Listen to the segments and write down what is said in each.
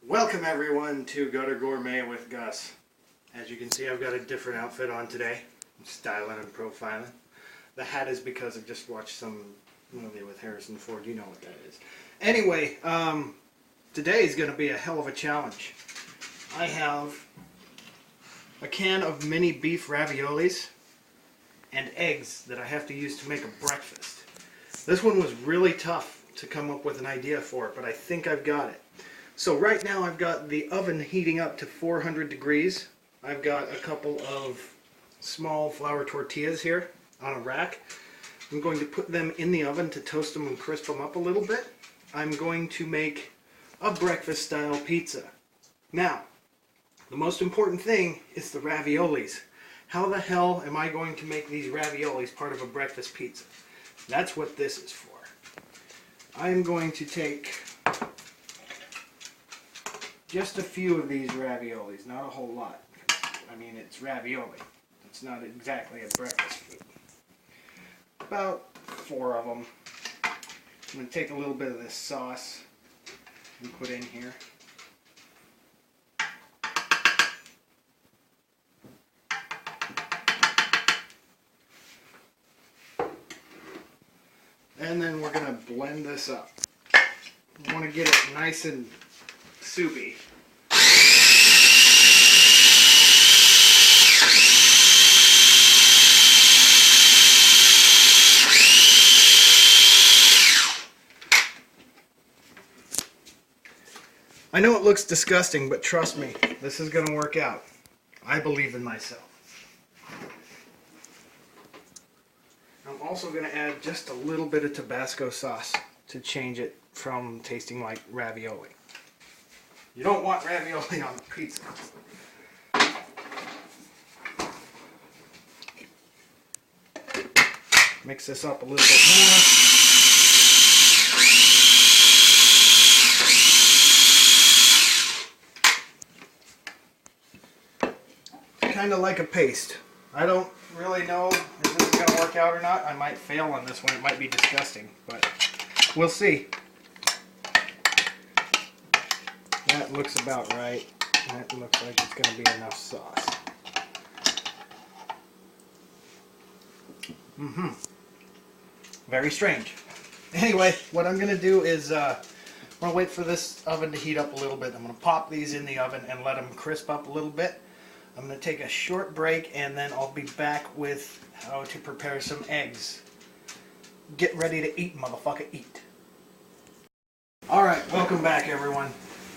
Welcome everyone to Gutter Gourmet with Gus. As you can see, I've got a different outfit on today. I'm styling and profiling. The hat is because I just watched some movie with Harrison Ford. You know what that is. Anyway, today is going to be a hell of a challenge. I have a can of mini beef raviolis and eggs that I have to use to make a breakfast. This one was really tough to come up with an idea for, but I think I've got it. So right now I've got the oven heating up to 400 degrees. I've got a couple of small flour tortillas here on a rack. I'm going to put them in the oven to toast them and crisp them up a little bit. I'm going to make a breakfast style pizza. Now, the most important thing is the raviolis. How the hell am I going to make these raviolis part of a breakfast pizza? That's what this is for. I am going to take just a few of these raviolis, not a whole lot. I mean, it's ravioli. It's not exactly a breakfast food. About 4 of them. I'm going to take a little bit of this sauce and put in here. And then we're going to blend this up. I want to get it nice and soupy. I know it looks disgusting, but trust me, this is going to work out. I believe in myself. I'm also going to add just a little bit of Tabasco sauce to change it from tasting like ravioli. You don't want ravioli on the pizza. Mix this up a little bit more. Kind of like a paste. I don't really know if this is going to work out or not. I might fail on this one. It might be disgusting, but we'll see. That looks about right. That looks like it's going to be enough sauce. Very strange. Anyway, what I'm going to do is I'm going to wait for this oven to heat up a little bit. I'm going to pop these in the oven and let them crisp up a little bit. I'm going to take a short break and then I'll be back with how to prepare some eggs. Get ready to eat, motherfucker, eat. Alright, welcome back everyone.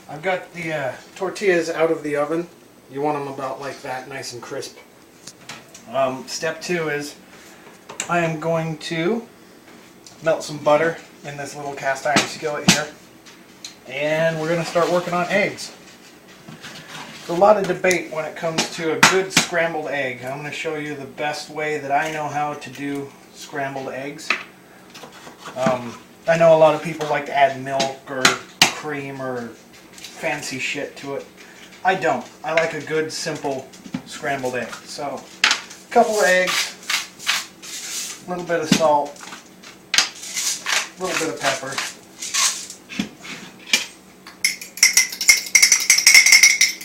I've got the tortillas out of the oven. You want them about like that, nice and crisp. Step 2 is I am going to melt some butter in this little cast iron skillet here. And we're going to start working on eggs. There's a lot of debate when it comes to a good scrambled egg. I'm going to show you the best way that I know how to do scrambled eggs. I know a lot of people like to add milk or cream or fancy shit to it. I don't. I like a good simple scrambled egg. So, a couple of eggs, a little bit of salt, a little bit of pepper.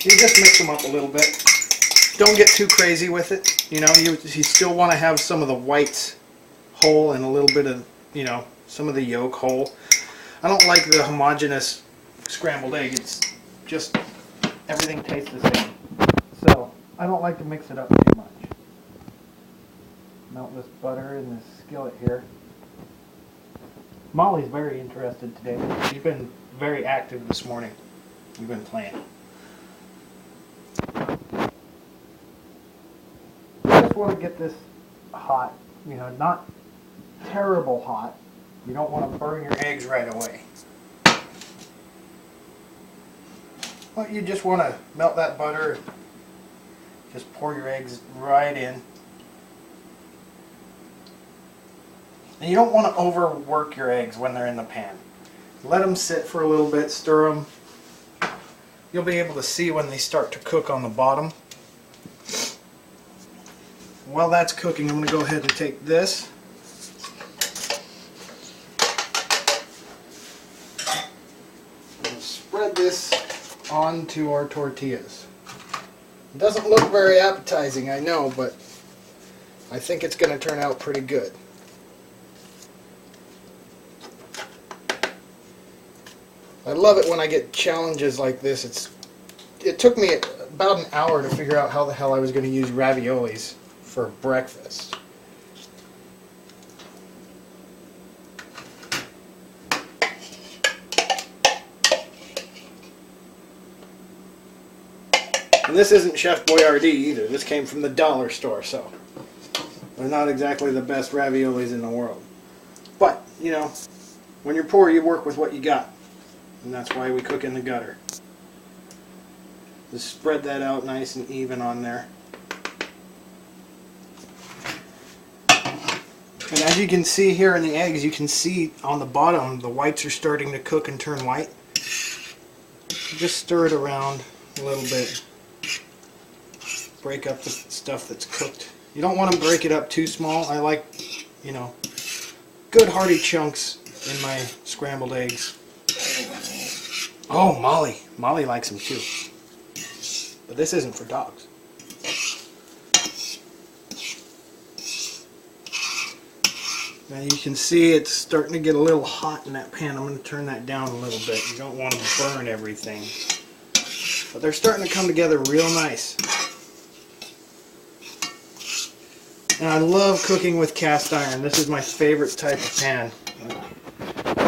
You just mix them up a little bit. Don't get too crazy with it. You know, you still want to have some of the whites whole and a little bit of, you know, some of the yolk whole. I don't like the homogeneous scrambled egg. It's just everything tastes the same. So I don't like to mix it up too much. Melt this butter in this skillet here. Molly's very interested today. She's been very active this morning. We've been playing. You just want to get this hot, you know, not terrible hot. You don't want to burn your eggs right away. But you just want to melt that butter, just pour your eggs right in. And you don't want to overwork your eggs when they're in the pan. Let them sit for a little bit, stir them. You'll be able to see when they start to cook on the bottom. While that's cooking, I'm going to go ahead and take this. And spread this onto our tortillas. It doesn't look very appetizing, I know, but I think it's going to turn out pretty good. I love it when I get challenges like this. It took me about an hour to figure out how the hell I was going to use raviolis for breakfast. And this isn't Chef Boyardee either. This came from the dollar store, so they're not exactly the best raviolis in the world. But, you know, when you're poor, you work with what you got. And that's why we cook in the gutter. Just spread that out nice and even on there. And as you can see here in the eggs, you can see on the bottom the whites are starting to cook and turn white. Just stir it around a little bit. Break up the stuff that's cooked. You don't want to break it up too small. I like, you know, good hearty chunks in my scrambled eggs. Oh, Molly. Molly likes them too. But this isn't for dogs. Now you can see it's starting to get a little hot in that pan. I'm going to turn that down a little bit. You don't want to burn everything. But they're starting to come together real nice. And I love cooking with cast iron. This is my favorite type of pan.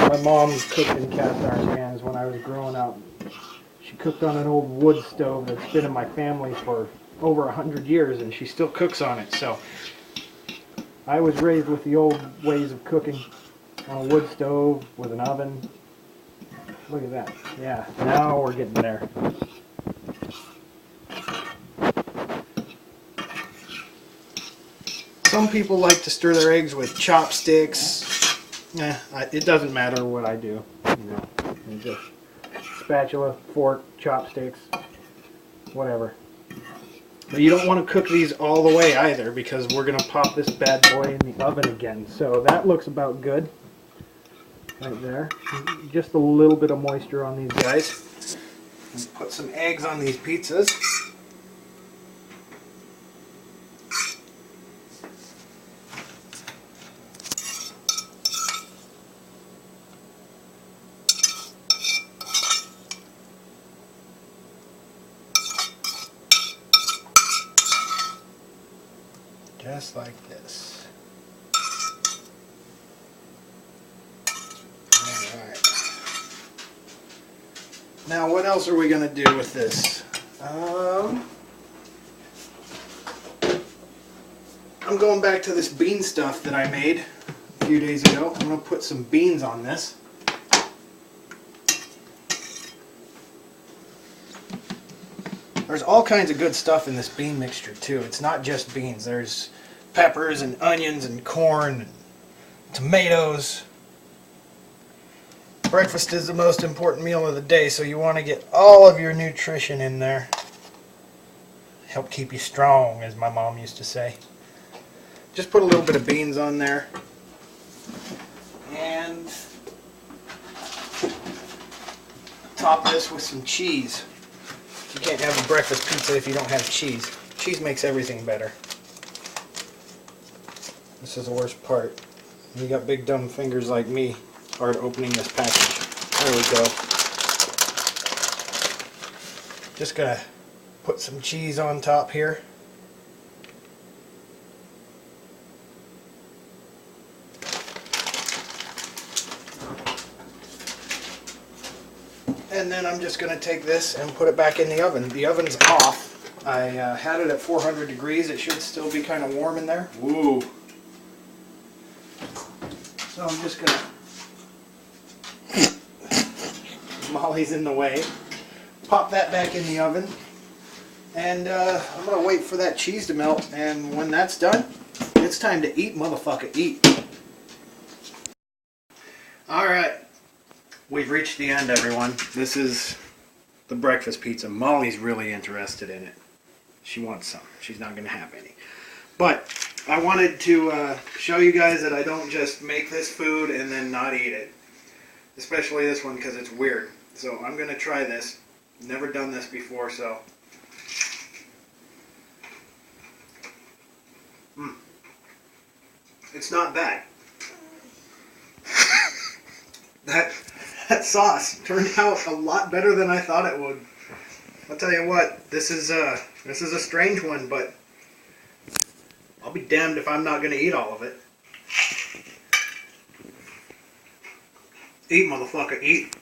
My mom cooked in cast iron pans when I was growing up. She cooked on an old wood stove that's been in my family for over 100 years, and she still cooks on it. So I was raised with the old ways of cooking on a wood stove with an oven. Look at that. Yeah, now we're getting there. Some people like to stir their eggs with chopsticks. It doesn't matter what I do. You know, just spatula, fork, chopsticks, whatever. But you don't want to cook these all the way either, because we're going to pop this bad boy in the oven again. So that looks about good. Right there. Just a little bit of moisture on these guys. And put some eggs on these pizzas. Just like this. Alright. Now what else are we going to do with this? I'm going back to this bean stuff that I made a few days ago. I'm going to put some beans on this. There's all kinds of good stuff in this bean mixture too. It's not just beans. There's peppers and onions and corn and tomatoes. Breakfast is the most important meal of the day, so you want to get all of your nutrition in there. Help keep you strong, as my mom used to say. Just put a little bit of beans on there. And top this with some cheese. You can't have a breakfast pizza if you don't have cheese. Cheese makes everything better. This is the worst part. You got big dumb fingers like me. Hard opening this package. There we go. Just gonna put some cheese on top here. And then I'm just going to take this and put it back in the oven. The oven's off. I had it at 400 degrees. It should still be kind of warm in there. Woo! So I'm just going to... Molly's in the way. Pop that back in the oven. And I'm going to wait for that cheese to melt. And when that's done, it's time to eat, motherfucker, eat. Alright. We've reached the end, everyone. This is the breakfast pizza. Molly's really interested in it. She wants some. She's not going to have any. But I wanted to show you guys that I don't just make this food and then not eat it. Especially this one, because it's weird. So I'm going to try this. Never done this before, so. It's not bad. That sauce turned out a lot better than I thought it would. I'll tell you what, this is a strange one, but I'll be damned if I'm not gonna eat all of it. Eat, motherfucker, eat.